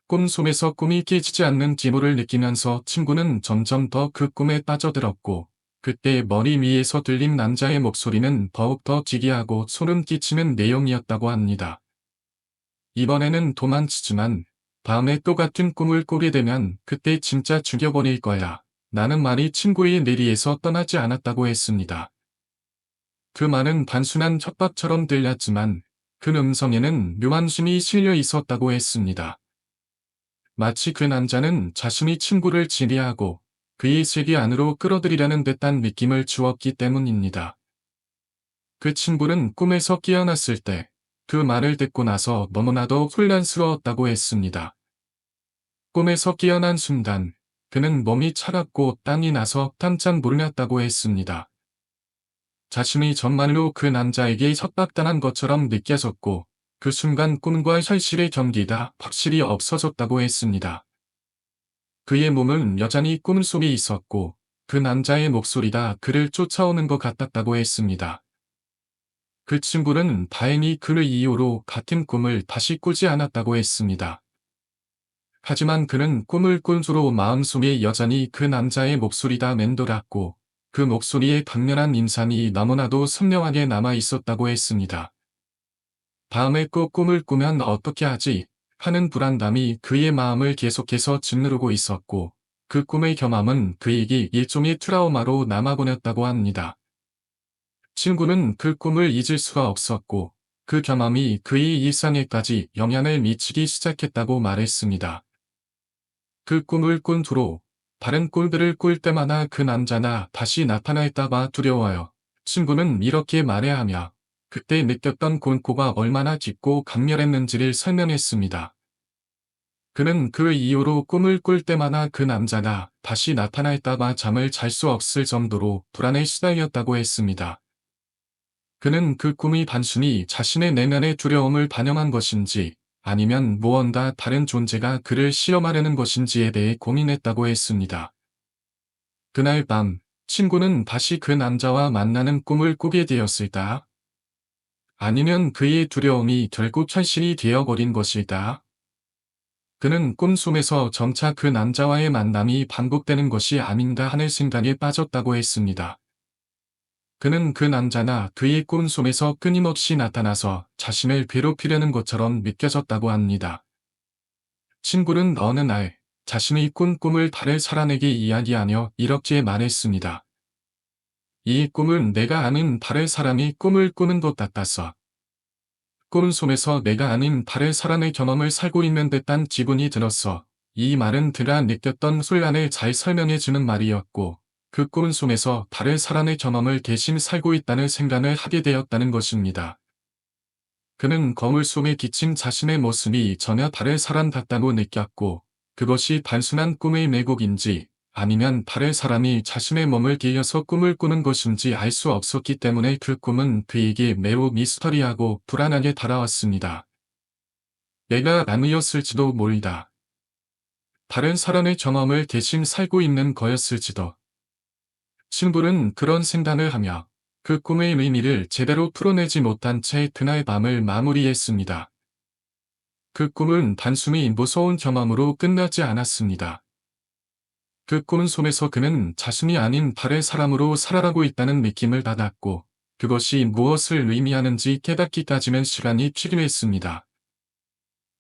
꿈속에서 꿈이 깨지지 않는 기분을 느끼면서 친구는 점점 더 그 꿈에 빠져들었고 그때 머리 위에서 들린 남자의 목소리는 더욱더 기괴하고 소름 끼치는 내용이었다고 합니다. 이번에는 도망치지만 다음에 똑같은 꿈을 꾸게 되면 그때 진짜 죽여버릴 거야. 라는 말이 친구의 뇌리에서 떠나지 않았다고 했습니다. 그 말은 단순한 협박처럼 들렸지만 그 음성에는 묘한 힘이 실려 있었다고 했습니다. 마치 그 남자는 자신의 친구를 지배하고 그의 세계 안으로 끌어들이려는 듯한 느낌을 주었기 때문입니다. 그 친구는 꿈에서 깨어났을 때 그 말을 듣고 나서 너무나도 혼란스러웠다고 했습니다. 꿈에서 깨어난 순간 그는 몸이 차갑고 땀이 나서 깜짝 놀랐다고 했습니다. 자신이 정말로 그 남자에게 협박당한 것처럼 느껴졌고 그 순간 꿈과 현실의 경계가 확실히 없어졌다고 했습니다. 그의 몸은 여전히 꿈속에 있었고 그 남자의 목소리가 그를 쫓아오는 것 같았다고 했습니다. 그 친구는 다행히 그 이후로 같은 꿈을 다시 꾸지 않았다고 했습니다. 하지만 그는 꿈을 꾼 후로 마음속에 여전히 그 남자의 목소리가 맴돌았고 그 목소리의 강렬한 인상이 너무나도 선명하게 남아 있었다고 했습니다. 다음에 꼭 꿈을 꾸면 어떻게 하지? 하는 불안감이 그의 마음을 계속해서 짓누르고 있었고 그 꿈의 경험은 그에게 일종의 트라우마로 남아버렸다고 합니다. 친구는 그 꿈을 잊을 수가 없었고 그 경험이 그의 일상에까지 영향을 미치기 시작했다고 말했습니다. 그 꿈을 꾼 후로 다른 꿀들을 꿀 때마다 그 남자가 다시 나타날까 봐 두려워요. 친구는 이렇게 말해하며 그때 느꼈던 공포가 얼마나 깊고 강렬했는지를 설명했습니다. 그는 그 이후로 꿈을 꿀 때마다 그 남자가 다시 나타날까 봐 잠을 잘 수 없을 정도로 불안에 시달렸다고 했습니다. 그는 그 꿈이 단순히 자신의 내면의 두려움을 반영한 것인지 아니면 무언가 다른 존재가 그를 실험하려는 것인지에 대해 고민했다고 했습니다. 그날 밤, 친구는 다시 그 남자와 만나는 꿈을 꾸게 되었을까? 아니면 그의 두려움이 결국 현실이 되어버린 것일까? 그는 꿈속에서 점차 그 남자와의 만남이 반복되는 것이 아닌가 하는 생각에 빠졌다고 했습니다. 그는 그 남자나 그의 꿈속에서 끊임없이 나타나서 자신을 괴롭히려는 것처럼 느껴졌다고 합니다. 친구는 어느 날 자신의 꾼 꿈을 다른 사람에게 이야기하며 이렇게 말했습니다. 이 꿈은 내가 아는 다른 사람이 꿈을 꾸는 것 같았어. 꿈 속에서 내가 아는 다른 사람의 경험을 살고 있는 듯한 기분이 들었어. 이 말은 그가 느꼈던 혼란을 잘 설명해주는 말이었고 그 꿈 속에서 다른 사람의 경험을 대신 살고 있다는 생각을 하게 되었다는 것입니다. 그는 거울 속에 비친 자신의 모습이 전혀 다른 사람 같다고 느꼈고 그것이 단순한 꿈의 매국인지 아니면 다른 사람이 자신의 몸을 빌려서 꿈을 꾸는 것인지 알 수 없었기 때문에 그 꿈은 그에게 매우 미스터리하고 불안하게 다가왔습니다. 내가 남이었을지도 모르다. 다른 사람의 경험을 대신 살고 있는 거였을지도. 친구는 그런 생각을 하며 그 꿈의 의미를 제대로 풀어내지 못한 채 그날 밤을 마무리했습니다. 그 꿈은 단순히 무서운 경험으로 끝나지 않았습니다. 그 꿈 속에서 그는 자신이 아닌 다른 사람으로 살아가고 있다는 느낌을 받았고, 그것이 무엇을 의미하는지 깨닫기까지는 시간이 필요했습니다.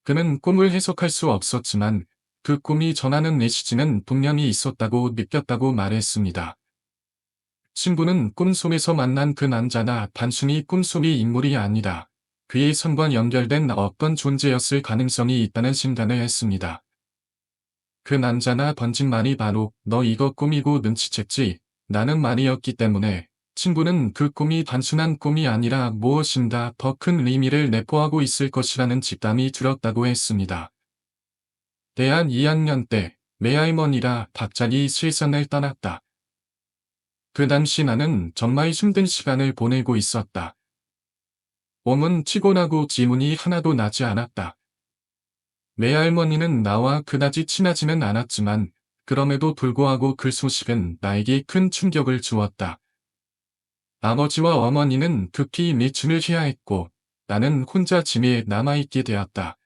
그는 꿈을 해석할 수 없었지만 그 꿈이 전하는 메시지는 분명히 있었다고 느꼈다고 말했습니다. 친구는 꿈속에서 만난 그 남자나 단순히 꿈속의 인물이 아니라 그의 선과 연결된 어떤 존재였을 가능성이 있다는 진단을 했습니다. 그 남자나 던진 말이 바로 "너 이거 꿈이고 눈치챘지?" 라는 말이었기 때문에 친구는 그 꿈이 단순한 꿈이 아니라 무엇인가 더 큰 의미를 내포하고 있을 것이라는 직감이 들었다고 했습니다. 대학 2학년 때 외할머니가 갑자기 세상을 떠났다. 그 당시 나는 정말 힘든 시간을 보내고 있었다. 몸은 피곤하고 기운이 하나도 나지 않았다. 외할머니는 나와 그다지 친하지는 않았지만 그럼에도 불구하고 그 소식은 나에게 큰 충격을 주었다. 아버지와 어머니는 급히 미춘을 해야 했고 나는 혼자 짐에 남아있게 되었다.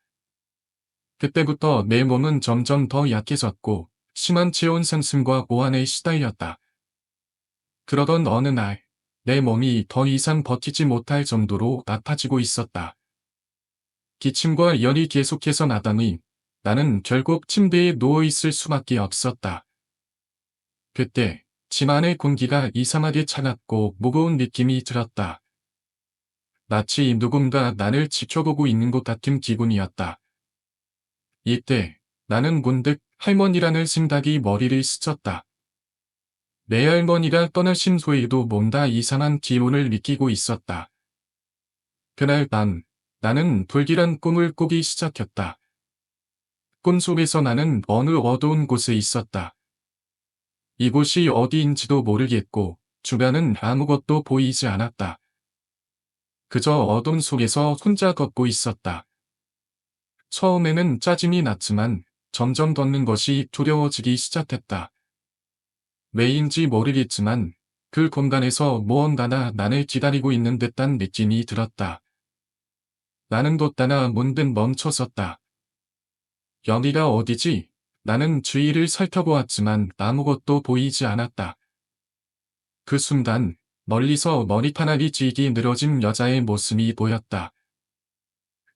그때부터 내 몸은 점점 더 약해졌고 심한 체온 상승과 고환에 시달렸다. 그러던 어느 날, 내 몸이 더 이상 버티지 못할 정도로 아파지고 있었다. 기침과 열이 계속해서 나더니 나는 결국 침대에 누워있을 수밖에 없었다. 그때 집 안의 공기가 이상하게 차갑고 무거운 느낌이 들었다. 마치 누군가 나를 지켜보고 있는 것 같은 기분이었다. 이때 나는 문득 할머니라는 생각이 머리를 스쳤다. 내 할머니가 떠나신 후에도 뭔가 이상한 기운을 느끼고 있었다. 그날 밤 나는 불길한 꿈을 꾸기 시작했다. 꿈속에서 나는 어느 어두운 곳에 있었다. 이곳이 어디인지도 모르겠고 주변은 아무것도 보이지 않았다. 그저 어둠 속에서 혼자 걷고 있었다. 처음에는 짜증이 났지만 점점 걷는 것이 두려워지기 시작했다. 왜인지 모르겠지만 그 공간에서 무언가가 나를 기다리고 있는 듯한 느낌이 들었다. 나는 걷다가 문득 멈춰섰다. 여기가 어디지? 나는 주위를 살펴보았지만 아무것도 보이지 않았다. 그 순간 멀리서 머리카락이 질기 늘어진 여자의 모습이 보였다.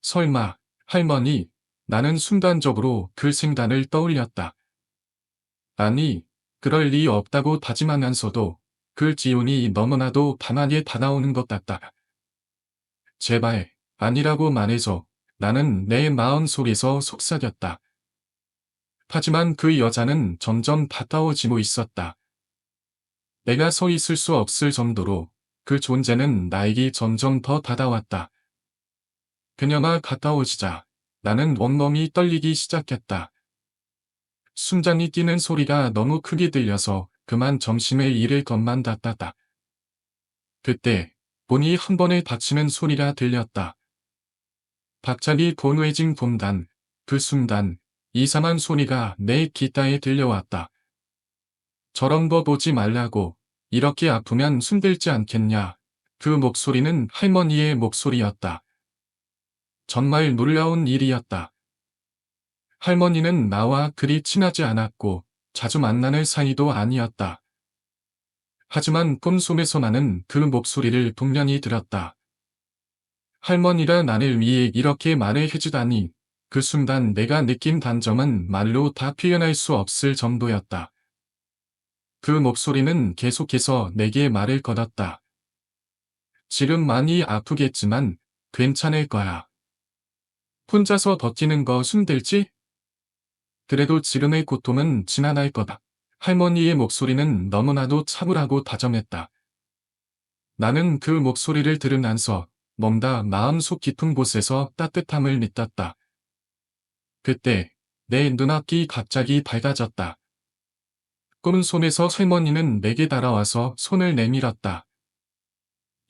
설마 할머니? 나는 순간적으로 그 생각을 떠올렸다. 아니, 그럴 리 없다고 다짐하면서도 그 기운이 너무나도 강하게 다가오는 것 같다. 제발, 아니라고 말해줘. 나는 내 마음 속에서 속삭였다. 하지만 그 여자는 점점 가까워지고 있었다. 내가 서 있을 수 없을 정도로 그 존재는 나에게 점점 더 다가왔다. 그녀가 가까워지자 나는 온몸이 떨리기 시작했다. 심장이 뛰는 소리가 너무 크게 들려서 그만 점심에 이를 것만 같았다. 그때 문이 한 번에 닫히는 소리가 들렸다. 갑자기 곤해진 공간, 그 순간 이상한 소리가 내 귓가에 들려왔다. 저런 거 보지 말라고. 이렇게 아프면 숨들지 않겠냐. 그 목소리는 할머니의 목소리였다. 정말 놀라운 일이었다. 할머니는 나와 그리 친하지 않았고 자주 만나는 사이도 아니었다. 하지만 꿈속에서 나는 그 목소리를 분명히 들었다. 할머니가 나를 위해 이렇게 말을 해주다니. 그 순간 내가 느낀 감정은 말로 다 표현할 수 없을 정도였다. 그 목소리는 계속해서 내게 말을 걸었다. 지금 많이 아프겠지만 괜찮을 거야. 혼자서 버티는 거 힘들지? 그래도 지금의 고통은 지나갈 거다. 할머니의 목소리는 너무나도 차분하고 다정했다. 나는 그 목소리를 들으면서 뭔가 마음속 깊은 곳에서 따뜻함을 느꼈다. 그때 내 눈앞이 갑자기 밝아졌다. 꿈속에서 할머니는 내게 달아와서 손을 내밀었다.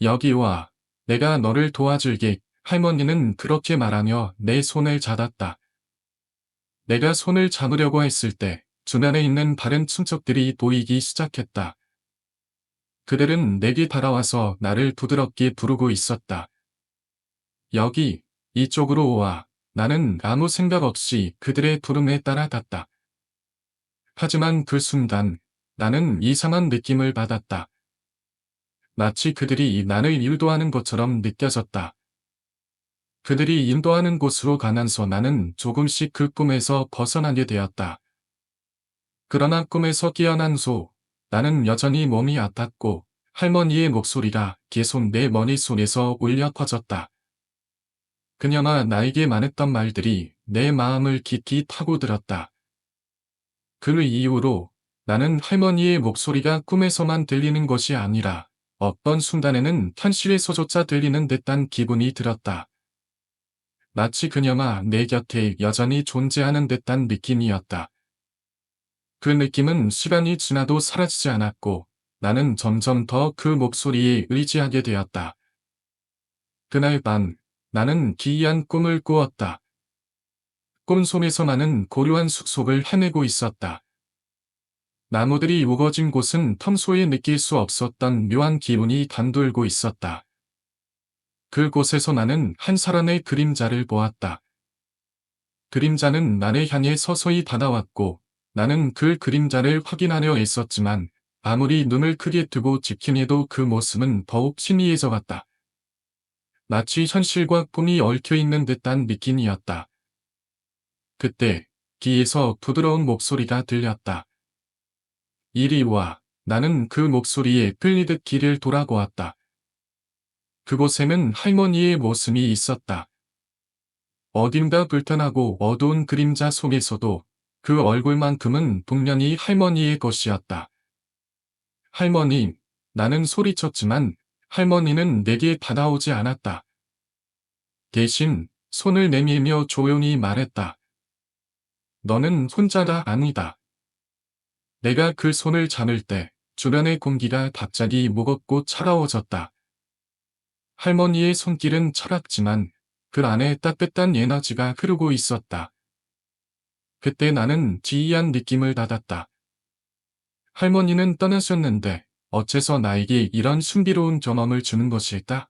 여기 와. 내가 너를 도와줄게. 할머니는 그렇게 말하며 내 손을 잡았다. 내가 손을 잡으려고 했을 때 주변에 있는 다른 친척들이 보이기 시작했다. 그들은 내게 달아와서 나를 부드럽게 부르고 있었다. 여기, 이쪽으로 와. 나는 아무 생각 없이 그들의 부름에 따라갔다. 하지만 그 순간 나는 이상한 느낌을 받았다. 마치 그들이 나를 유도하는 것처럼 느껴졌다. 그들이 인도하는 곳으로 가면서 나는 조금씩 그 꿈에서 벗어나게 되었다. 그러나 꿈에서 깨어난 후 나는 여전히 몸이 아팠고 할머니의 목소리가 계속 내 머릿속에서 울려 퍼졌다. 그녀가 나에게 말했던 말들이 내 마음을 깊이 파고들었다. 그 이후로 나는 할머니의 목소리가 꿈에서만 들리는 것이 아니라 어떤 순간에는 현실에서조차 들리는 듯한 기분이 들었다. 마치 그녀가 내 곁에 여전히 존재하는 듯한 느낌이었다. 그 느낌은 시간이 지나도 사라지지 않았고 나는 점점 더 그 목소리에 의지하게 되었다. 그날 밤 나는 기이한 꿈을 꾸었다. 꿈속에서 나는 고요한 숲속을 헤매고 있었다. 나무들이 우거진 곳은 평소에 느낄 수 없었던 묘한 기운이 감돌고 있었다. 그곳에서 나는 한 사람의 그림자를 보았다. 그림자는 나를 향해 서서히 다가왔고 나는 그 그림자를 확인하려 애썼지만 아무리 눈을 크게 뜨고 지키해도 그 모습은 더욱 희미해져 갔다. 마치 현실과 꿈이 얽혀 있는 듯한 느낌이었다. 그때 귀에서 부드러운 목소리가 들렸다. 이리 와. 나는 그 목소리에 끌리듯 길을 돌아보았다. 그곳에는 할머니의 모습이 있었다. 어딘가 불편하고 어두운 그림자 속에서도 그 얼굴만큼은 분명히 할머니의 것이었다. 할머니, 나는 소리쳤지만 할머니는 내게 다가오지 않았다. 대신 손을 내밀며 조용히 말했다. 너는 혼자가 아니다. 내가 그 손을 잡을 때 주변의 공기가 갑자기 무겁고 차가워졌다. 할머니의 손길은 차갑지만 그 안에 따뜻한 에너지가 흐르고 있었다. 그때 나는 기이한 느낌을 받았다. 할머니는 떠나셨는데 어째서 나에게 이런 신비로운 경험을 주는 것일까?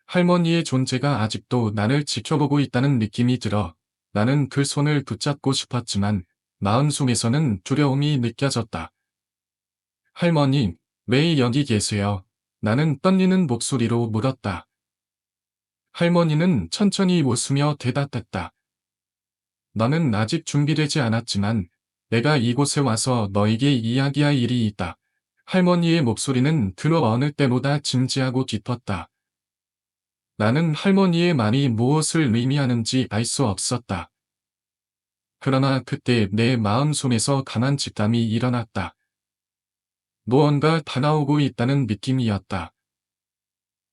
할머니의 존재가 아직도 나를 지켜보고 있다는 느낌이 들어 나는 그 손을 붙잡고 싶었지만 마음속에서는 두려움이 느껴졌다. 할머니, 왜 여기 계세요? 나는 떨리는 목소리로 물었다. 할머니는 천천히 웃으며 대답했다. 너는 아직 준비되지 않았지만 내가 이곳에 와서 너에게 이야기할 일이 있다. 할머니의 목소리는 그 어느 때보다 진지하고 깊었다. 나는 할머니의 말이 무엇을 의미하는지 알 수 없었다. 그러나 그때 내 마음속에서 강한 직감이 일어났다. 무언가 다가오고 있다는 느낌이었다.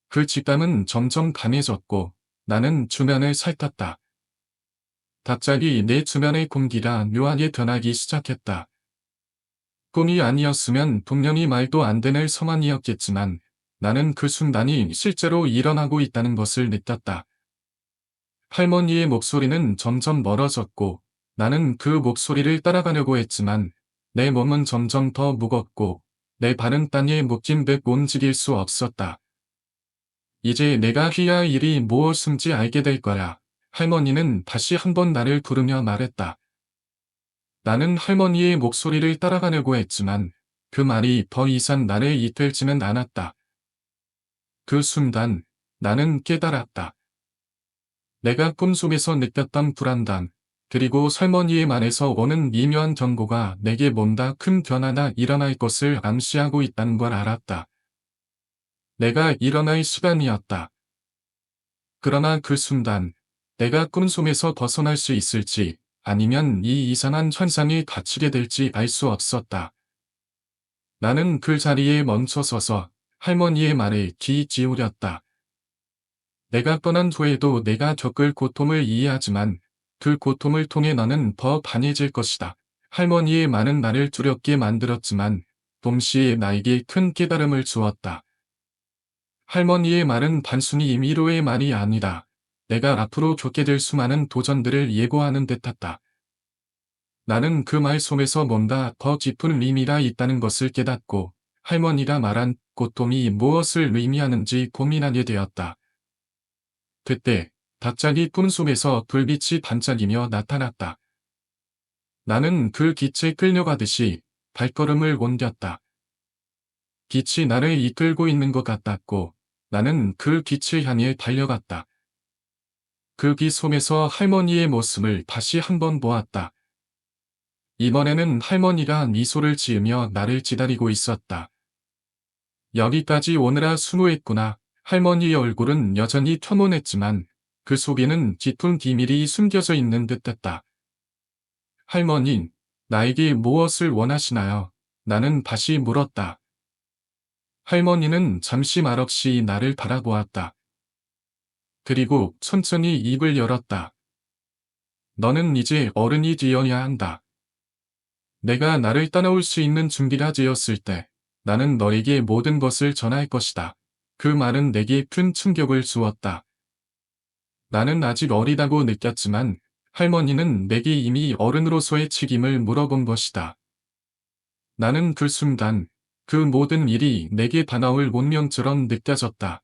그 직감은 점점 강해졌고 나는 주변을 살폈다. 갑자기 내 주변의 공기가 묘하게 변하기 시작했다. 꿈이 아니었으면 분명히 말도 안 되는 성환이었겠지만 나는 그 순간이 실제로 일어나고 있다는 것을 느꼈다. 할머니의 목소리는 점점 멀어졌고 나는 그 목소리를 따라가려고 했지만 내 몸은 점점 더 무겁고 내 발은 땅에 묶인 듯 움직일 수 없었다. 이제 내가 해야 할 일이 무엇인지 알게 될 거야. 할머니는 다시 한번 나를 부르며 말했다. 나는 할머니의 목소리를 따라가려고 했지만 그 말이 더 이상 나를 이끌지는 않았다. 그 순간 나는 깨달았다. 내가 꿈속에서 느꼈던 불안감, 그리고 할머니의 말에서 오는 미묘한 경고가 내게 뭔가 큰 변화가 일어날 것을 암시하고 있다는 걸 알았다. 내가 일어날 시간이었다. 그러나 그 순간 내가 꿈속에서 벗어날 수 있을지 아니면 이 이상한 현상에 갇히게 될지 알 수 없었다. 나는 그 자리에 멈춰서서 할머니의 말에 귀 기울였다. 내가 떠난 후에도 내가 겪을 고통을 이해하지만 그 고통을 통해 나는 더 강해질 것이다. 할머니의 말은 나를 두렵게 만들었지만 동시에 나에게 큰 깨달음을 주었다. 할머니의 말은 단순히 위로의 말이 아니라 내가 앞으로 겪게 될 수많은 도전들을 예고하는 듯했다. 나는 그 말 속에서 뭔가 더 깊은 의미가 있다는 것을 깨닫고 할머니가 말한 고통이 무엇을 의미하는지 고민하게 되었다. 그때 갑자기 꿈속에서 불빛이 반짝이며 나타났다. 나는 그 빛에 끌려가듯이 발걸음을 옮겼다. 빛이 나를 이끌고 있는 것 같았고 나는 그 빛을 향해 달려갔다. 그 빛 속에서 할머니의 모습을 다시 한번 보았다. 이번에는 할머니가 미소를 지으며 나를 기다리고 있었다. 여기까지 오느라 수고했구나. 할머니의 얼굴은 여전히 평온했지만 그 속에는 깊은 비밀이 숨겨져 있는 듯했다. 할머니, 나에게 무엇을 원하시나요? 나는 다시 물었다. 할머니는 잠시 말없이 나를 바라보았다. 그리고 천천히 입을 열었다. 너는 이제 어른이 되어야 한다. 내가 나를 따라올 수 있는 준비가 되었을 때 나는 너에게 모든 것을 전할 것이다. 그 말은 내게 큰 충격을 주었다. 나는 아직 어리다고 느꼈지만 할머니는 내게 이미 어른으로서의 책임을 물어본 것이다. 나는 그 순간 그 모든 일이 내게 다가올 운명처럼 느껴졌다.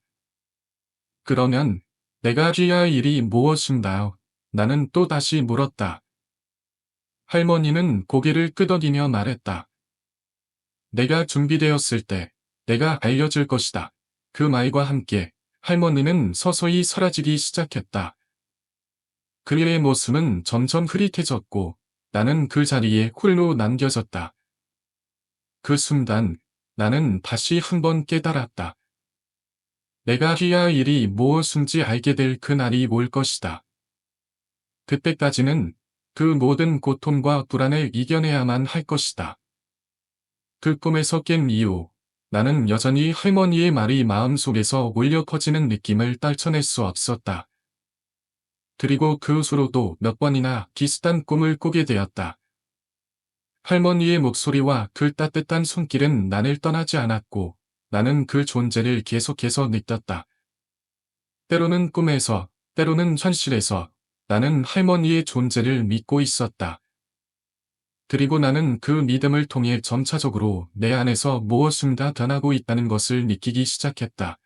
그러면 내가 해야 할 일이 무엇인가요? 나는 또 다시 물었다. 할머니는 고개를 끄덕이며 말했다. 내가 준비되었을 때 내가 알려줄 것이다. 그 말과 함께 할머니는 서서히 사라지기 시작했다. 그의 모습은 점점 흐릿해졌고 나는 그 자리에 홀로 남겨졌다. 그 순간 나는 다시 한번 깨달았다. 내가 해야 할 일이 무엇인지 알게 될 그날이 올 것이다. 그때까지는 그 모든 고통과 불안을 이겨내야만 할 것이다. 그 꿈에서 깬 이후 나는 여전히 할머니의 말이 마음속에서 울려 퍼지는 느낌을 떨쳐낼 수 없었다. 그리고 그 후로도 몇 번이나 비슷한 꿈을 꾸게 되었다. 할머니의 목소리와 그 따뜻한 손길은 나를 떠나지 않았고 나는 그 존재를 계속해서 느꼈다. 때로는 꿈에서, 때로는 현실에서 나는 할머니의 존재를 믿고 있었다. 그리고 나는 그 믿음을 통해 점차적으로 내 안에서 무엇인가 변하고 있다는 것을 느끼기 시작했다.